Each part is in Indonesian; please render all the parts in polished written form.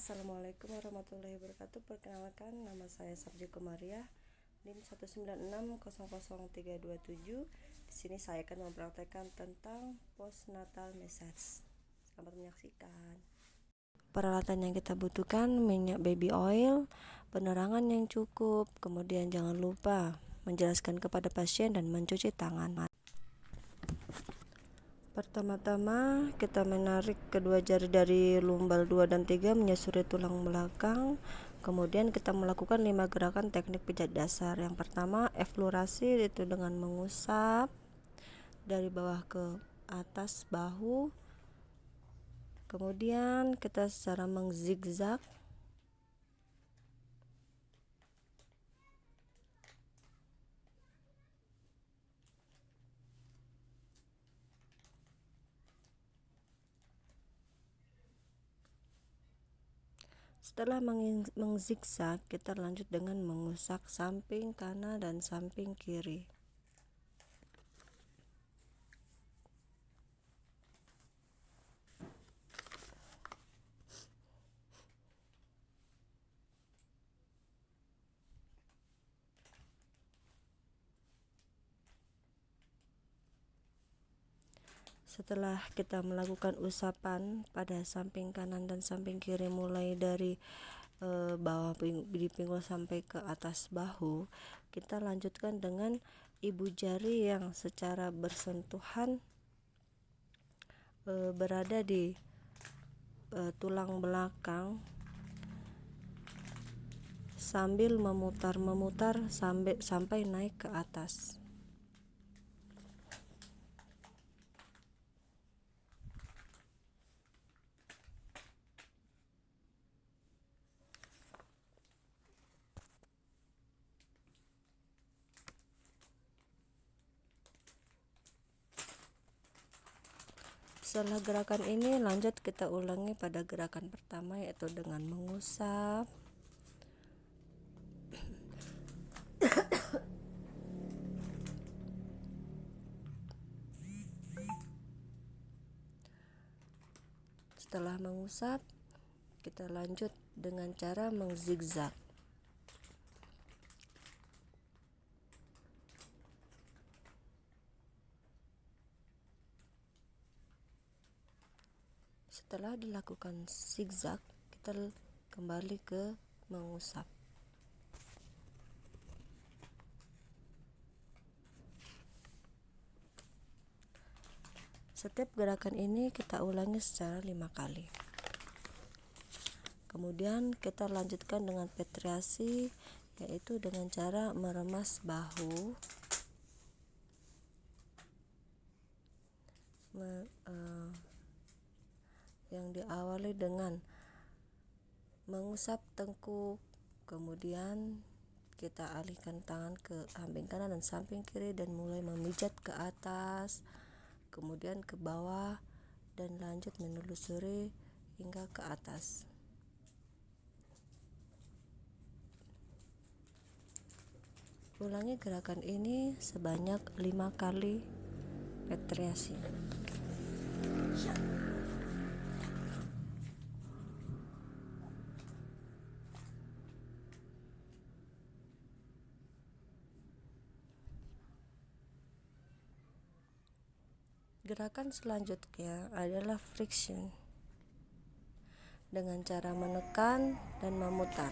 Assalamualaikum warahmatullahi wabarakatuh. Perkenalkan, nama saya Sarja Kumaria, NIM 196000327. Di sini saya akan mempraktekkan tentang postnatal massage. Selamat menyaksikan. Peralatan yang kita butuhkan: minyak baby oil, penerangan yang cukup, kemudian jangan lupa menjelaskan kepada pasien dan mencuci tangan. Pertama-tama kita menarik kedua jari dari lumbal 2 dan 3 menyusuri tulang belakang. Kemudian kita melakukan 5 gerakan teknik pijat dasar. Yang pertama, eflorasi, yaitu dengan mengusap dari bawah ke atas bahu. Kemudian kita secara mengzigzag. Setelah mengzigzag, kita lanjut dengan mengusap samping kanan dan samping kiri. Setelah kita melakukan usapan pada samping kanan dan samping kiri, mulai dari bawah di pinggul sampai ke atas bahu, kita lanjutkan dengan ibu jari yang secara bersentuhan berada di tulang belakang, sambil memutar-memutar sampai naik ke atas. Setelah gerakan ini, lanjut kita ulangi pada gerakan pertama, yaitu dengan mengusap, setelah mengusap kita lanjut dengan cara mengzigzag. Setelah dilakukan zigzag, kita kembali ke mengusap. Setiap gerakan ini kita ulangi secara 5 kali. Kemudian kita lanjutkan dengan petriasi, yaitu dengan cara meremas bahu, yang diawali dengan mengusap tengkuk, kemudian kita alihkan tangan ke samping kanan dan samping kiri dan mulai memijat ke atas, kemudian ke bawah, dan lanjut menelusuri hingga ke atas. Ulangi gerakan ini sebanyak 5 kali petriasi. Gerakan selanjutnya adalah friction, dengan cara menekan dan memutar.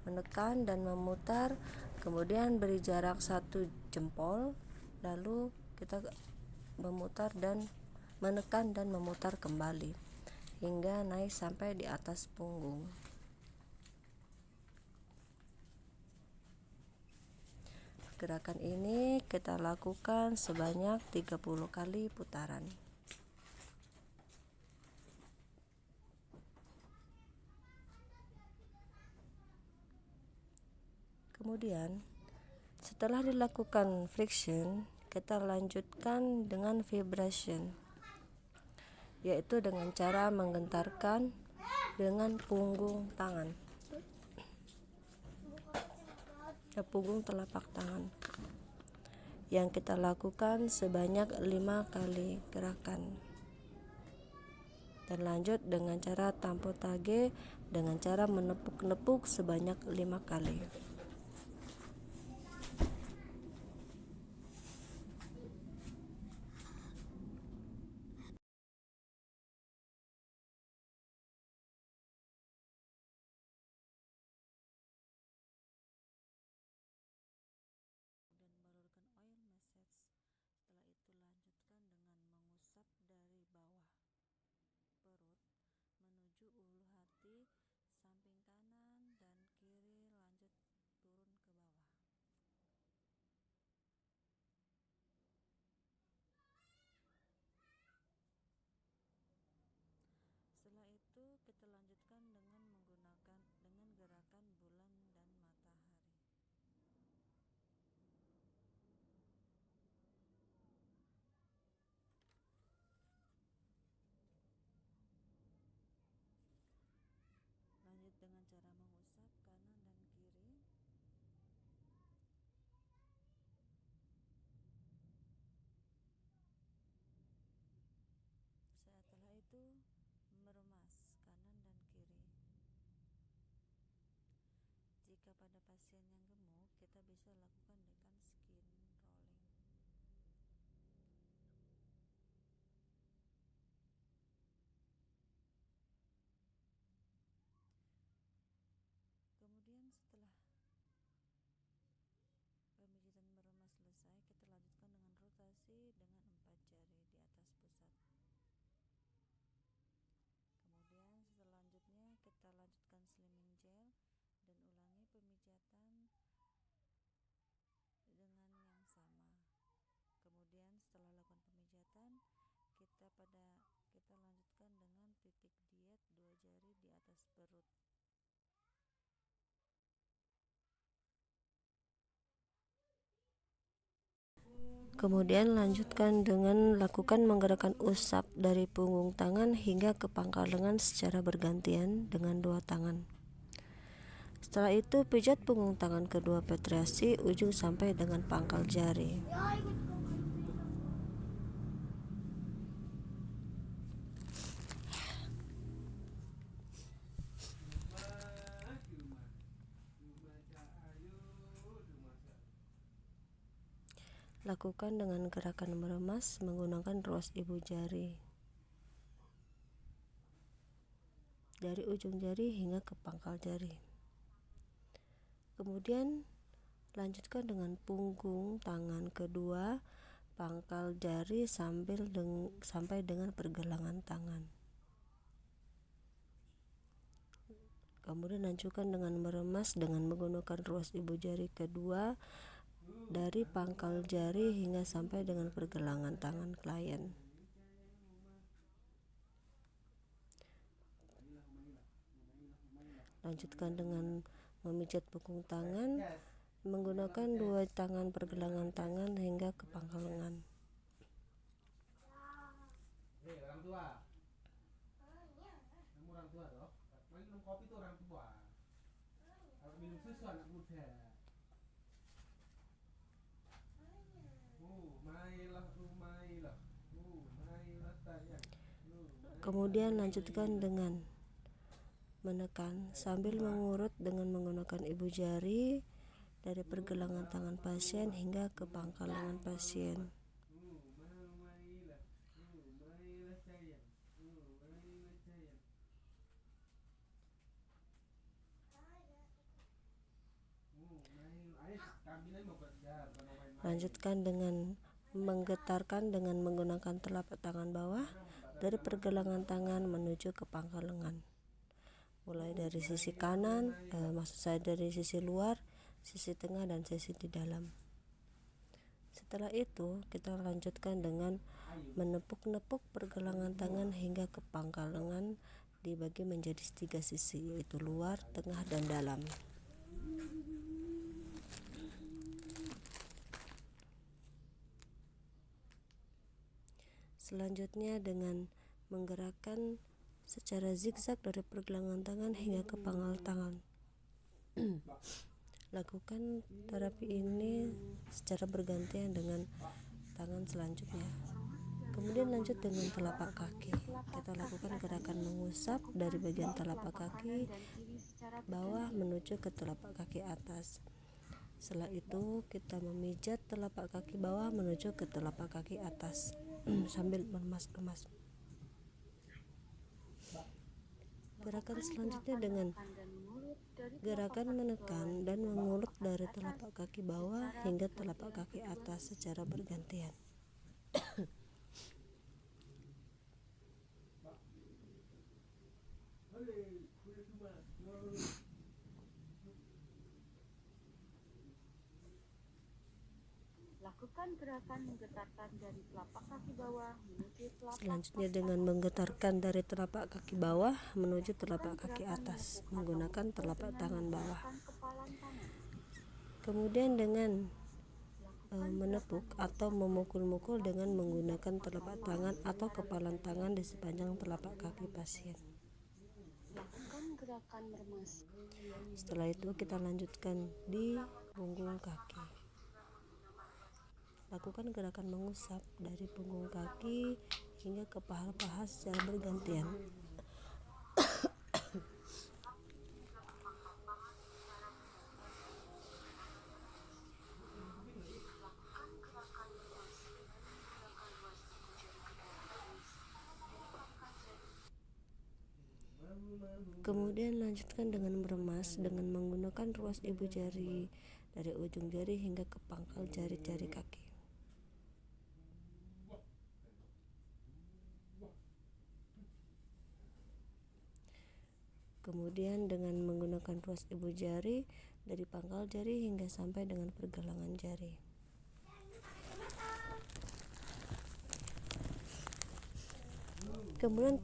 Menekan dan memutar, kemudian beri jarak 1 jempol, lalu kita memutar dan menekan dan memutar kembali hingga naik sampai di atas punggung. Gerakan ini kita lakukan sebanyak 30 kali putaran. Kemudian setelah dilakukan friction, kita lanjutkan dengan vibration, yaitu dengan cara menggentarkan dengan punggung tangan, punggung telapak tangan, yang kita lakukan sebanyak 5 kali gerakan. Dan lanjut dengan cara tampo tage dengan cara menepuk-nepuk sebanyak 5 kali. Kemudian setelah itu kita lanjutkan dengan gerakan bulan dan matahari. Lanjut dengan cara mengusap kanan dan kiri. Setelah itu meremas kanan dan kiri. Jika pada pasien yang gemuk, kita bisa lakukan dengan skin rolling. Kemudian setelah pemijatan meremas selesai, kita lanjutkan dengan rotasi dengan 4 jari di atas pusat. Kemudian selanjutnya kita lanjutkan slimming gel dan ulangi pemijatan dengan yang sama. Kemudian setelah lakukan pemijatan, kita lanjutkan dengan titik diet 2 jari di atas perut. Kemudian lanjutkan dengan lakukan menggerakkan usap dari punggung tangan hingga ke pangkal lengan secara bergantian dengan 2 tangan. Setelah itu pijat punggung tangan kedua penetrasi ujung sampai dengan pangkal jari. Lakukan dengan gerakan meremas menggunakan ruas ibu jari dari ujung jari hingga ke pangkal jari. Kemudian lanjutkan dengan punggung tangan kedua, pangkal jari sampai dengan pergelangan tangan. Kemudian lanjutkan dengan meremas dengan menggunakan ruas ibu jari kedua dari pangkal jari hingga sampai dengan pergelangan tangan klien. Lanjutkan dengan memijat punggung tangan menggunakan 2 tangan pergelangan tangan hingga ke pangkal lengan. Kemudian lanjutkan dengan menekan sambil mengurut dengan menggunakan ibu jari dari pergelangan tangan pasien hingga ke pangkal lengan pasien. Lanjutkan dengan menggetarkan dengan menggunakan telapak tangan bawah dari pergelangan tangan menuju ke pangkal lengan. Mulai dari sisi kanan, maksud saya dari sisi luar, sisi tengah dan sisi di dalam. Setelah itu kita lanjutkan dengan menepuk-nepuk pergelangan tangan hingga ke pangkal lengan dibagi menjadi 3 sisi, yaitu luar, tengah dan dalam. Selanjutnya dengan menggerakkan secara zigzag dari pergelangan tangan hingga ke pangkal tangan. Lakukan terapi ini secara bergantian dengan tangan selanjutnya. Kemudian lanjut dengan telapak kaki. Kita lakukan gerakan mengusap dari bagian telapak kaki bawah menuju ke telapak kaki atas. Setelah itu kita memijat telapak kaki bawah menuju ke telapak kaki atas sambil meremas-remas. Gerakan selanjutnya dengan gerakan menekan dan mengulur dari telapak kaki bawah hingga telapak kaki atas secara bergantian. Lakukan gerakan menggetarkan dari telapak kaki bawah menuju telapak Selanjutnya dengan menggetarkan dari telapak kaki bawah menuju telapak kaki atas menggunakan telapak tangan bawah. Kemudian dengan menepuk atau memukul-mukul dengan menggunakan telapak tangan atau kepalan tangan di sepanjang telapak kaki pasien. Lakukan gerakan meremas. Setelah itu kita lanjutkan di punggung kaki. Lakukan gerakan mengusap dari punggung kaki hingga ke paha-paha secara bergantian. Kemudian lanjutkan dengan meremas dengan menggunakan ruas ibu jari dari ujung jari hingga ke pangkal jari-jari kaki. Kemudian dengan menggunakan ruas ibu jari dari pangkal jari hingga sampai dengan pergelangan jari. Kemudian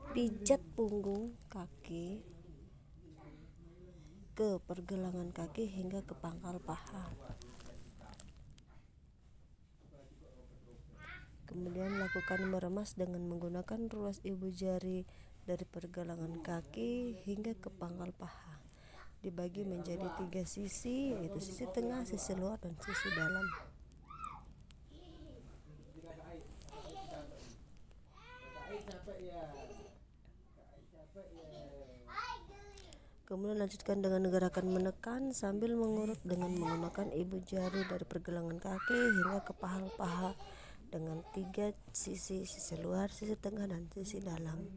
pijat punggung kaki ke pergelangan kaki hingga ke pangkal paha. Kemudian lakukan meremas dengan menggunakan ruas ibu jari dari pergelangan kaki hingga ke pangkal paha. Dibagi menjadi 3 sisi, yaitu sisi tengah, sisi luar, dan sisi dalam. Kemudian lanjutkan dengan gerakan menekan sambil mengurut dengan menggunakan ibu jari dari pergelangan kaki hingga ke paha dengan 3 sisi luar, sisi tengah, dan sisi dalam.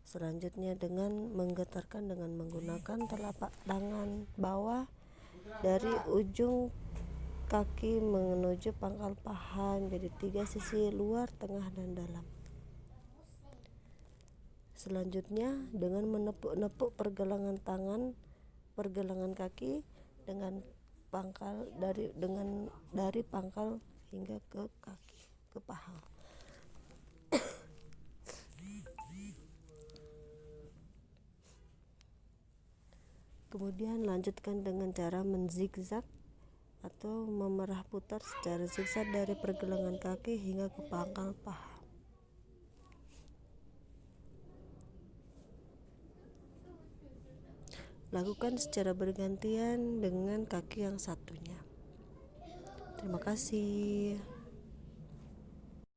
Selanjutnya dengan menggetarkan dengan menggunakan telapak tangan bawah dari ujung kaki menuju pangkal paha menjadi 3 sisi luar, tengah, dan dalam. Selanjutnya dengan menepuk-nepuk pergelangan kaki dengan pangkal dari pangkal hingga ke kaki, ke paha. Kemudian lanjutkan dengan cara menzigzag atau memerah putar secara zigzag dari pergelangan kaki hingga ke pangkal paha. Lakukan secara bergantian dengan kaki yang satunya. Terima kasih.